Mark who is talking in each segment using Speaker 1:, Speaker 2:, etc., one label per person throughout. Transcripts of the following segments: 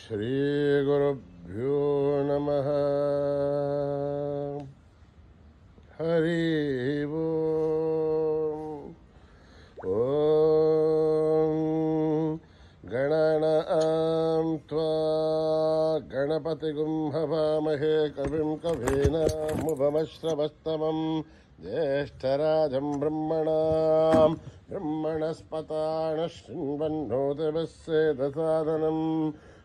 Speaker 1: श्रीगुरुभ्यो नमः। हरि ओम। गणानां त्वा गणपतिगुं हवामहे कविं कवीनामुपमश्रवस्तमं ज्येष्ठराजं ब्रह्मणस्पतान् शृण्वन्नोतिभिस्सेदसादनं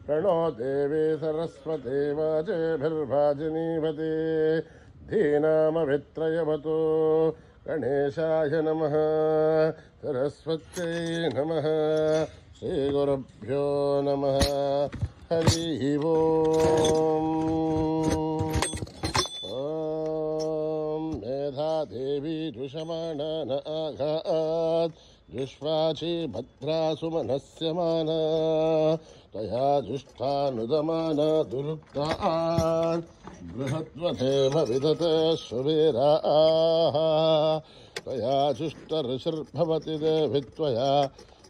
Speaker 1: प्रणो देवी सरस्वती वाजेभिर्वाजिनीवती धीनामभित्रयवतु गणेशाय नमः सरस्वत्यै नमः श्रीगुरुभ्यो नमः हरि ओम। ॐ मेधादेवी जुषमाणा न आघात् जुष्वाची भद्रासु मनस्यमाना तया जुष्टानुदमाना दुरुक्तान् बृहद्वधेम विदते सुवीराः त्वया जुष्टऋषिर्भवति देवि त्वया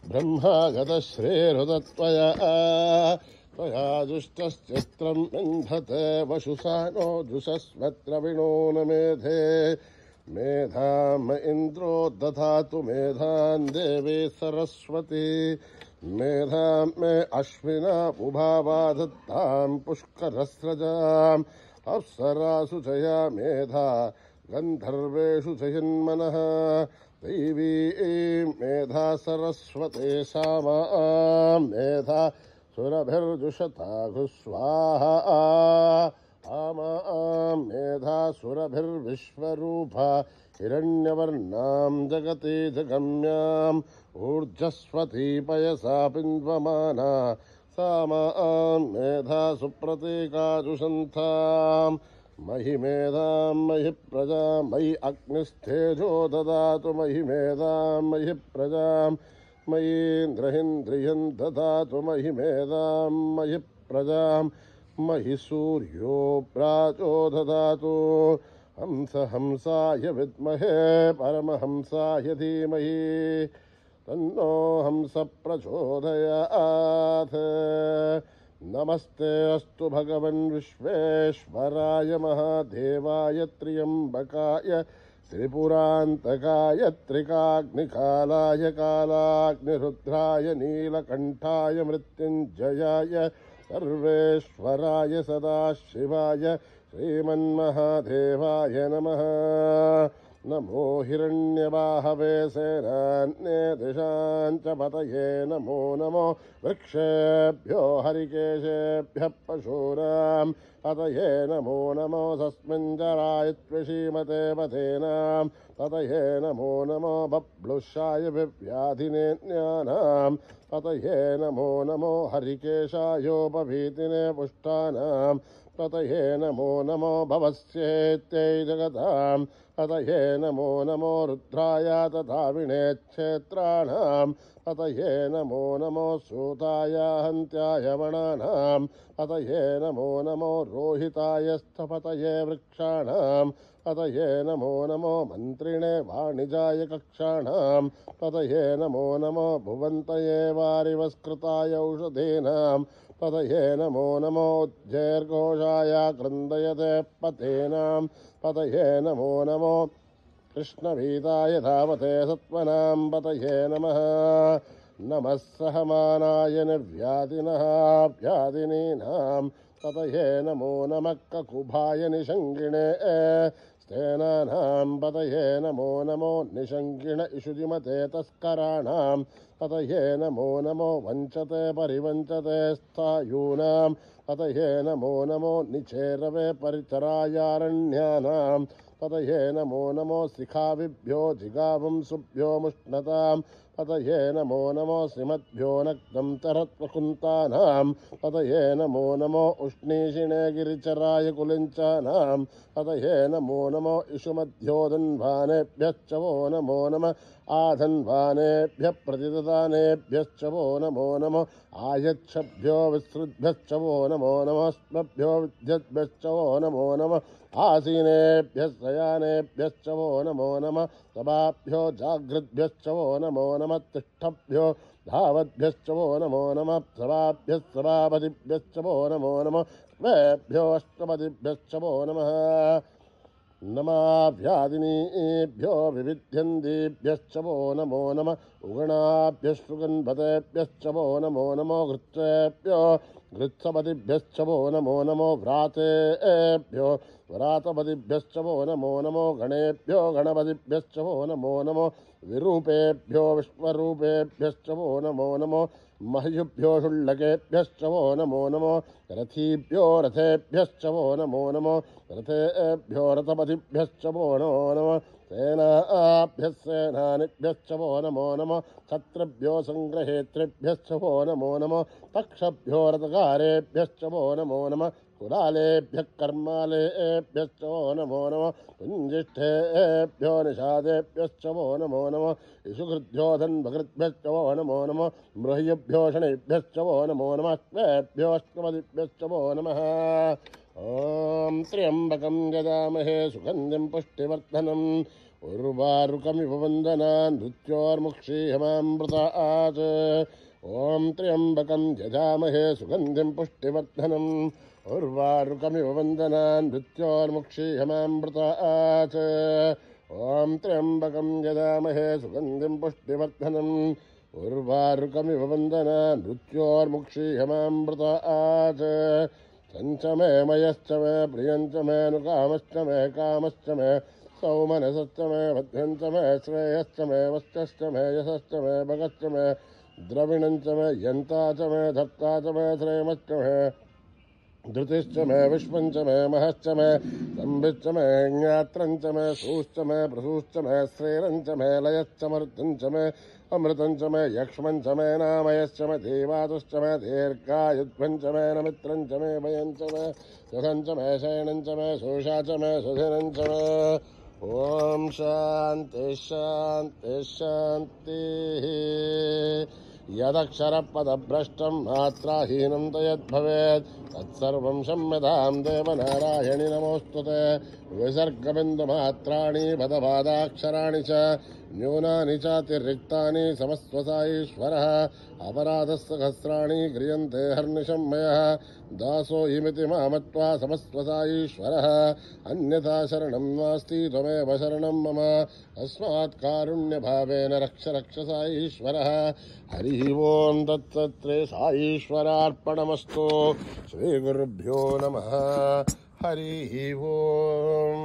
Speaker 1: ब्रह्मागतश्रीहृदत्वया त्वया जुष्टश्चित्रं विन्धते वशुसानो जुषस्वत्र विणो न मेधे मेधाम इन्द्रो दधातु मेधान् देवी सरस्वती मेधां मे अश्विना उभावा दत्तां पुष्करस्रजाम् अप्सरासु जया मेधा गन्धर्वेषु जयन्मनः दैवी मेधा सरस्वती सामा मेधा सुरभिर्जुषताघुस्वाहा आमा मेधा सुरभिर्विश्वरूपा हिरण्यवर्णां जगति जगम्याम् ऊर्जस्वती पयसा पिन्वमाना सामा मेधा सुप्रतीकाजुषन्ताम् महि मेधां महि प्रजां मयि अग्निस्थेजो ददातु महि मेधां महि प्रजां मयीन्द्रहिन्द्रियं ददातु महि मेधां महि प्रजां महि सूर्यो प्राचो ददातु हंसाय विद्महे परमहंसाय धीमहि तन्नो हंस प्रचोदयात्। नमस्ते अस्तु भगवन् विश्वेश्वराय महादेवाय त्र्यम्बकाय त्रिपुरान्तकाय त्रिकाग्निकालाय कालाग्निरुद्राय नीलकण्ठाय मृत्युञ्जयाय सर्वेश्वराय सदाशिवाय श्रीमन्महादेवाय नमः। नमो हिरण्यवाहवे सेनान्ये दिशां च पतये नमो नमो वृक्षेभ्यो हरिकेशेभ्यः पशूनां पतये नमो नमो तस्मिञ्जराय त्विषीमते पथेनां पतये नमो नमो बभ्लुषाय विव्याधिनेन्यानां पतये नमो नमो हरिकेशायोपभीतिने पुष्टानां पतये नमो नमो भवस्येत्यै जगतां पतये नमो नमो रुद्राय तथाविणे क्षेत्राणां पतये नमो नमो सूताय हन्त्याय वणानां पतये नमो नमो रोहिताय स्थपतये वृक्षाणां पतये नमो नमो मन्त्रिणे वाणिजाय कक्षाणां पतये नमो नमो भुवन्तये वारिवस्कृताय औषधीनां पतये नमो नमो उज्जैर्घोषाय क्रन्दयते पतेनां पतये नमो नमो कृष्णभीताय धावते सत्त्वनां पतये नमः। नमः सहमानाय निर्व्याधिनः व्याधिनीनां पतये नमो नमः ककुभाय निषङ्गिणे स्तेनानां पतये नमो नमो निषङ्गिण इषुजिमते तस्कराणां पतये नमो नमो वञ्चते परिवञ्चते स्थायूनां पतये नमो नमो निचेरवे परिचरायारण्यानां पतये नमो नमो शिखाविभ्यो जिगावंसुभ्यो मुष्णतां पतये नमो नमो श्रीमद्भ्यो नक्तं तरत्वकुन्तानां पतये नमो नमो उष्णीषिणे गिरिचराय कुलिञ्चानां पतये नमो नमो इषुमध्योदन्वानेभ्यश्च वो नमो नमः आधन्वानेभ्यः प्रतिददानेभ्यश्च वो नमो नमः आयच्छभ्यो विसृद्भ्यश्च वो नमो नमः स्मभ्यो विद्यद्भ्यश्च वो नमो नमः आसीनेभ्यः शयानेभ्यश्च वो नमो नमः सभाभ्यो जागृद्भ्यश्च वो नमो नमः तिष्ठभ्यो धावद्भ्यश्च वो नमो नमः सभाभ्यः सभापतिभ्यश्च वो नमो नमः स्वेभ्यो अष्टपतिभ्यश्च वो नमः नमाभ्यादिनीभ्यो विविध्यन्तीभ्यश्च वो नमो नमः उगणाभ्यश्रुगन्पतेभ्यश्च वो नमो नमो घृत्सेभ्यो घृत्सपतिभ्यश्च वो नमो नमो व्रातेभ्यो व्रातपतिभ्यश्च वो नमो नमो गणेभ्यो गणपतिभ्यश्च वो नमो नमो विरूपेभ्यो विश्वरूपेभ्यश्च वो नमो नमो मह्युभ्यो षुल्लकेभ्यश्च वो नमो नमो रथीभ्यो रथेभ्यश्च वो नमो नमो रथेभ्यो रथपतिभ्यश्च वो नमो नमः सेनाभ्यः सेनानिभ्यश्च वो नमो नमः छत्रभ्यो सङ्ग्रहेत्रिभ्यश्च वो नमो नमः पक्षभ्यो रथकारेभ्यश्च वो नमो नमः कुलालेभ्यः कर्मालेभ्यश्च वो नमो नमः पुञ्जिष्ठेभ्यो निषादेभ्यश्च वो नमो नमः इषुकृद्भ्यो धन्वकृद्भ्यश्च वो नमो नमः मृह्यभ्यो शनेभ्यश्च वो नमो नमः स्वेभ्यो अष्टपतिभ्यश्च वो नमः ॐ त्र्यम्बकं यजामहे सुगन्धिं पुष्टिवर्धनम् उर्वारुकमिव वन्दनान् मृत्योर्मुक्षीयमामृतात् ॐ त्र्यम्बकं यजामहे सुगन्धिं पुष्टिवर्धनम् उर्वारुकमिव वन्दनान् मृत्योर्मुक्षीयमामृतात् ॐ त्र्यम्बकं यजामहे सुगन्धिं पुष्टिवर्धनम् उर्वारुकमिव वन्दनान् मृत्योर्मुक्षीयमामृतात् सञ्च मे मयश्च मे प्रियञ्च मे नुकामश्च मे कामश्च मे सौमनसश्च मे भद्रञ्च मे श्रेयश्च मे वश्चश्च मे यशश्च मे भगश्च मे द्रविणञ्च मे यन्ता च मे धत्ता च मे श्रेमश्च मे धृतिश्च मे विश्वञ्च मे महश्च मे संविच्च मे ज्ञात्रञ्च मे सूश्च मे प्रसूश्च मे श्रेरञ्च मे लयश्च मर्दञ्च मे अमृतञ्च मे यक्ष्मञ्च मे नामयश्च मे देवातुश्च मे दीर्घायुध्वञ्च मे नमित्रञ्च मे भयञ्च मे सुखञ्च मे शयनञ्च मे शोषा च मे सुधिरञ्च मे ॐ शान्ति शान्ति शान्तिः यदक्षरपदभ्रष्टं मात्राहीनं तु यद्भवेत् तत्सर्वं क्षम्यतां देवनारायणि नमोऽस्तुते विसर्गबिन्दुमात्राणि पदपादाक्षराणि च न्यूनानि चातिरिक्तानि समस्वसाईश्वरः अपराधसहस्राणि क्रियन्ते हर्निशं मयः दासोऽयमिति मामत्वा समस्वसाईश्वरः अन्यथा शरणं नास्ति त्वमेव शरणं मम अस्मात् कारुण्यभावेन रक्ष रक्ष साईश्वरः हरिः ओं तत्सत्रे साईश्वरार्पणमस्तु श्रीगुरुभ्यो नमः हरिः ओं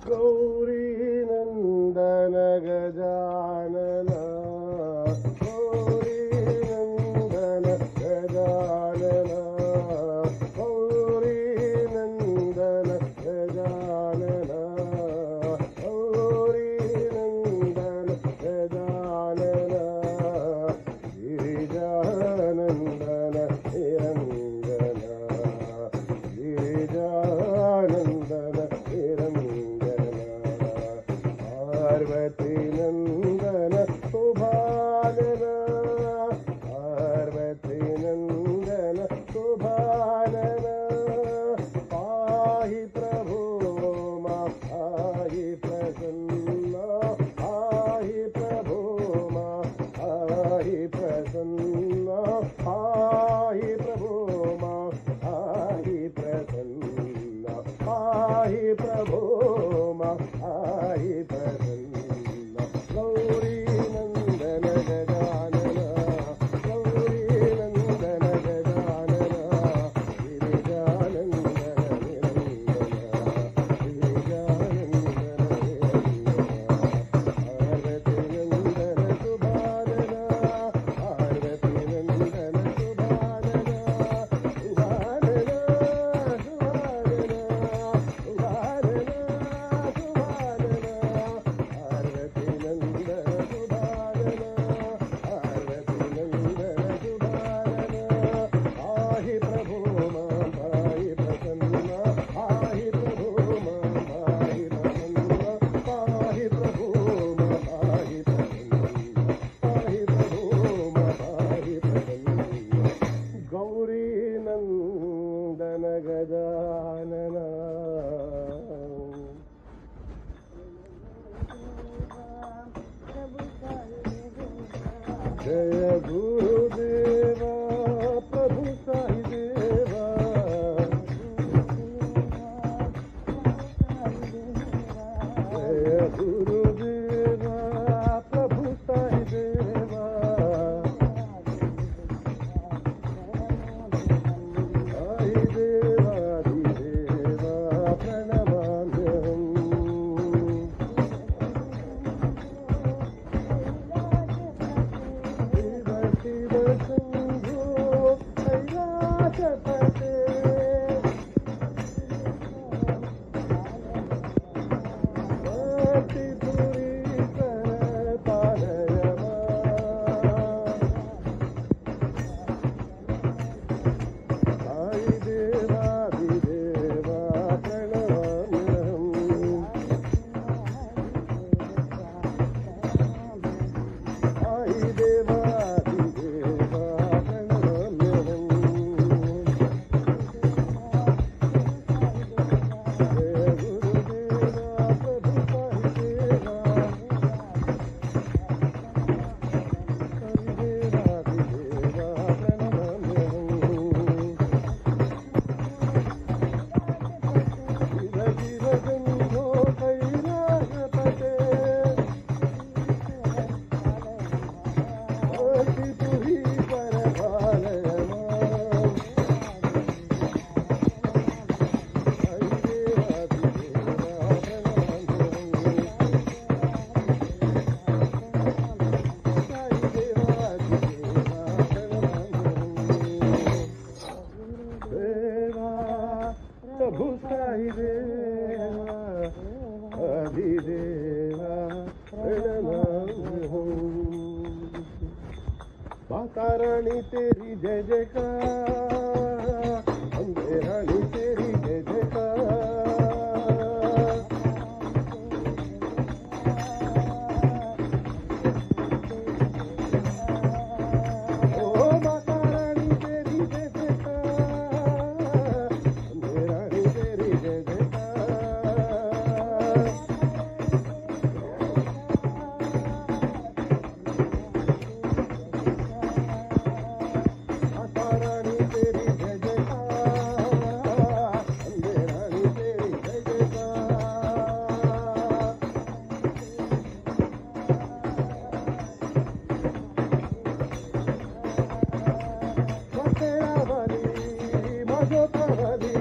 Speaker 1: गौरी नंदन गजानन गौरी नंदन गजानन गौरी नंदन गजानन गौरी नंदन गजानन गिरिजानंदन निरंजन गिरिजानंदन पार्वती नंदन शुभानन पार्वती नंदन शुभानन पाहि प्रभु मा पाहि प्रसन्न पाहि प्रभु मा पाहि प्रसन्न पाहि प्रभु मा पाहि प्रसन्न पाहि प्रभु मा पाहि प्रसन्न गौरी नंदन गजानन गौरी नंदन गजानन गिरिजानंदन निरंजन गिरिजानंदन पार्वती नंदन शुभानन पार्वती नंदन शुभानन शुभानन शुभानन माता रानी तेरी जय जयकार, अम्बे रानी तेरी जय जयकार। ओ माता रानी तेरी जय जयकार, अम्बे रानी तेरी जय जयकार। माता रानी तेरी जय जयकार, अम्बे रानी तेरी जय जयकार। मथुरा वाली, मजोता वाली,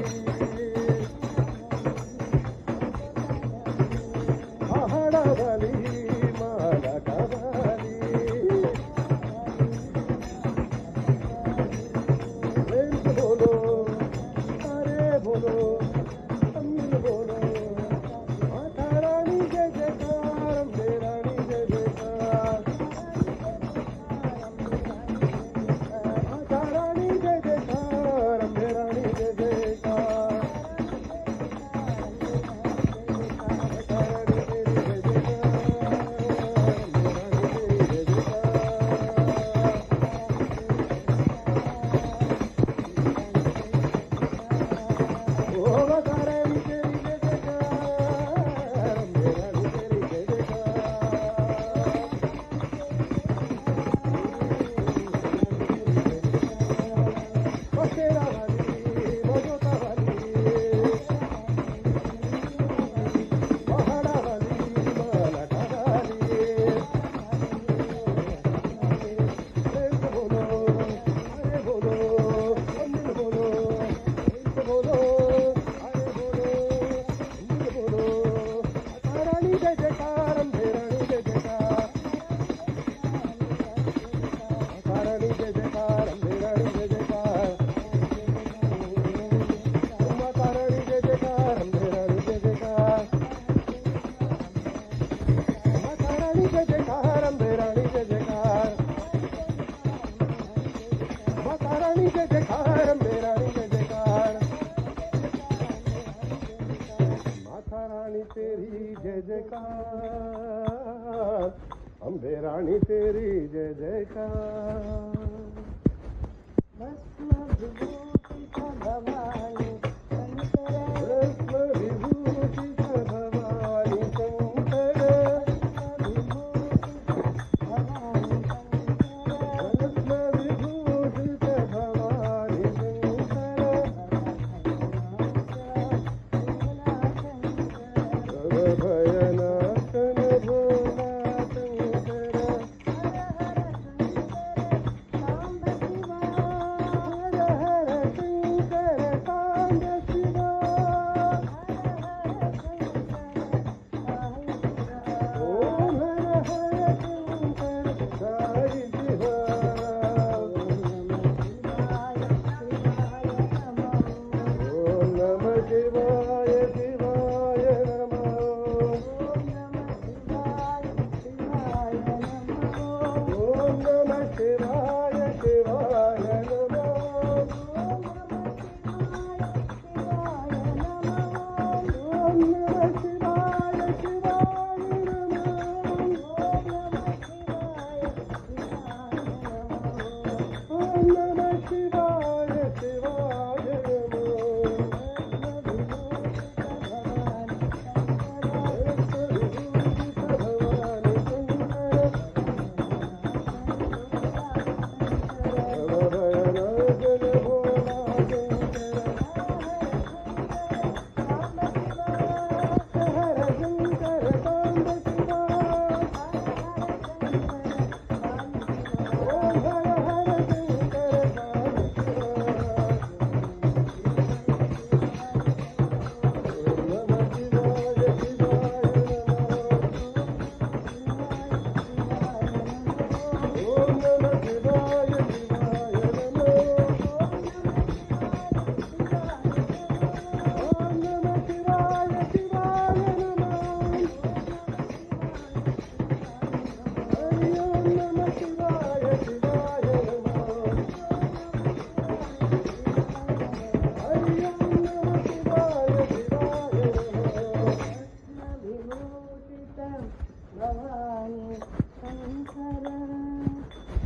Speaker 1: पहाड़ा वाली, मालाटा वाली, प्रेम से बोलो, अरे बोलो, अम्बिल बोलो, माता रानी जय जयकार, अम्बे रानी जय जयकार। माता रानी जय जयकार, अम्बे रानी जय जयकार। माता रानी तेरी जय जयकार, अम्बे रानी तेरी जय जयकार। ओ माता रानी तेरी जय जयकार, अम्बे रानी तेरी जय जयकार। मथुरा वाली, मजोता वाली, पहाड़ा वाली, मालाटा वाली, प्रेम से बोलो, अरे बोलो, अम्बिल बोलो, प्रेम से बोलो, अरे बोलो, अम्बिल बोलो, माता रानी जय जयकार, अम्बे रानी जय जयकार। माता रानी जय जयकार, अम्बे रानी जय जयकार। माता रानी जय जयकार, अम्बे रानी जय जयकार। माता रानी जय जयकार, अम्बे रानी जय जयकार। माता रानी जय जयकार, अम्बे रानी जय जयकार। माता रानी तेरी जय जयकार, अम्बे रानी तेरी जय जयकार। भस्म विभूषित भवानी शंकर, भस्म विभूषित भवानी शंकर, भयनाशन भोला शंकर। हर हर शंकर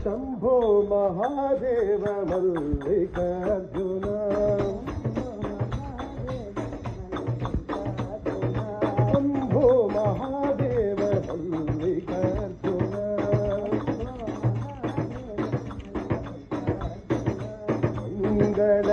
Speaker 1: शंभो महादेव मल्लिकार्जुन शंभो महादेव मल्लिकार्जुन मंगल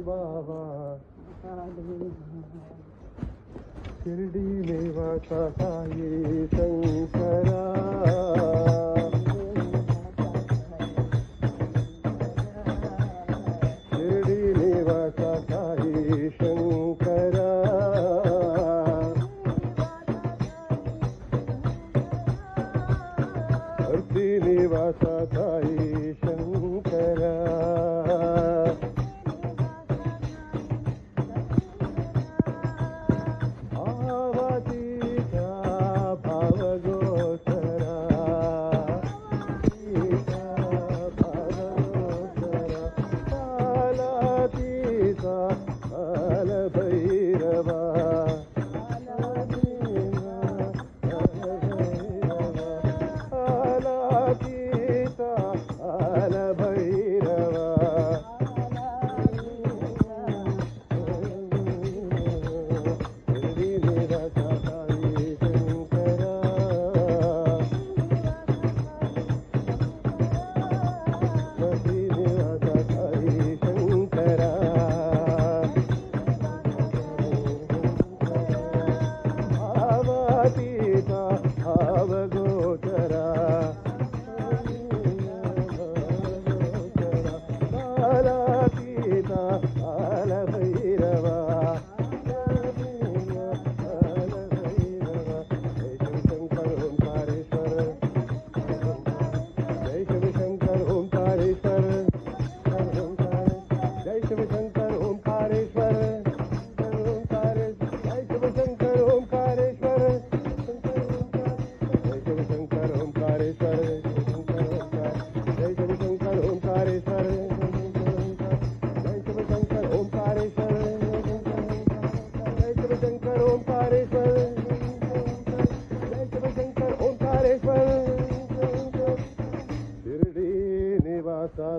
Speaker 1: बाबा शिर्डी निवासा साई शंकरा शिर्डी निवासा साई शंकरा भक्ति निवासा साई शंकरा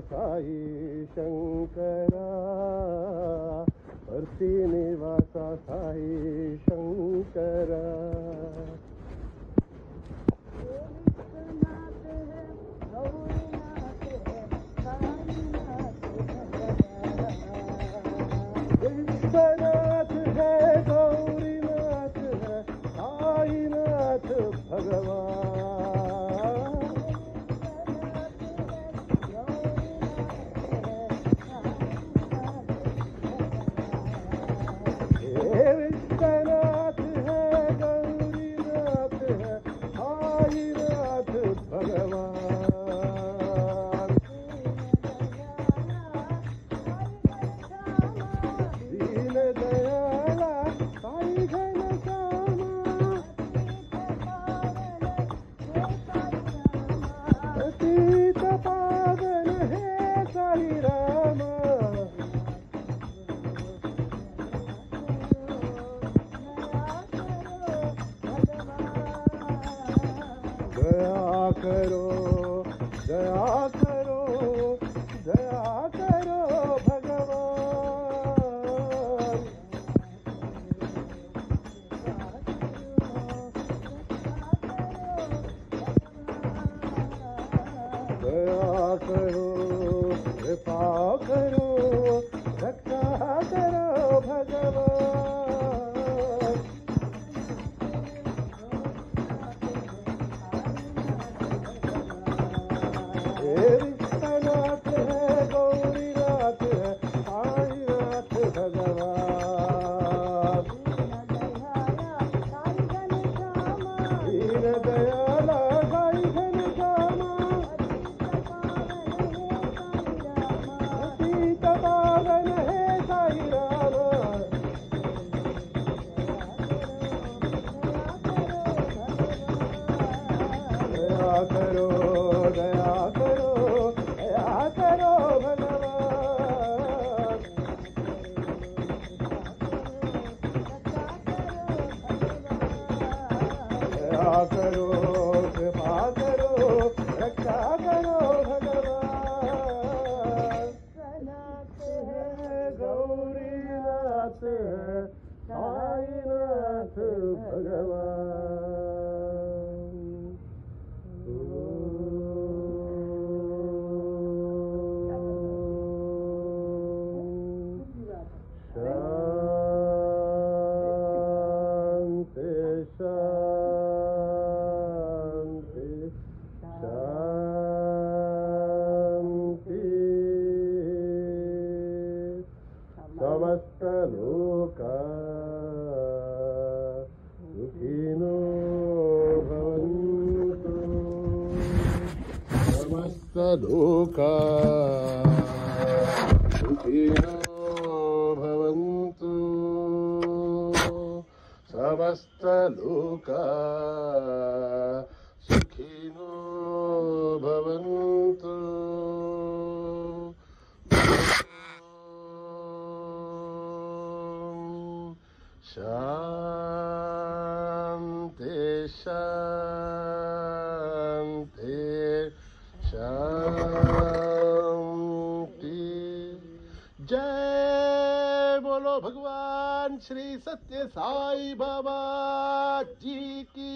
Speaker 1: साई शंकरा भक्ति निवासा साई शंकरा विश्वनाथ है गौरीनाथ है साईनाथ भगवान समस्तलोका सुखिनो भवन्तु समस्तलोका सुखिनो भवन्तु समस्तलोका सुखिनो भवन्तु शान्ति शान्ति शान्ति। जय बोलो भगवान श्री सत्य साई बाबा जी की।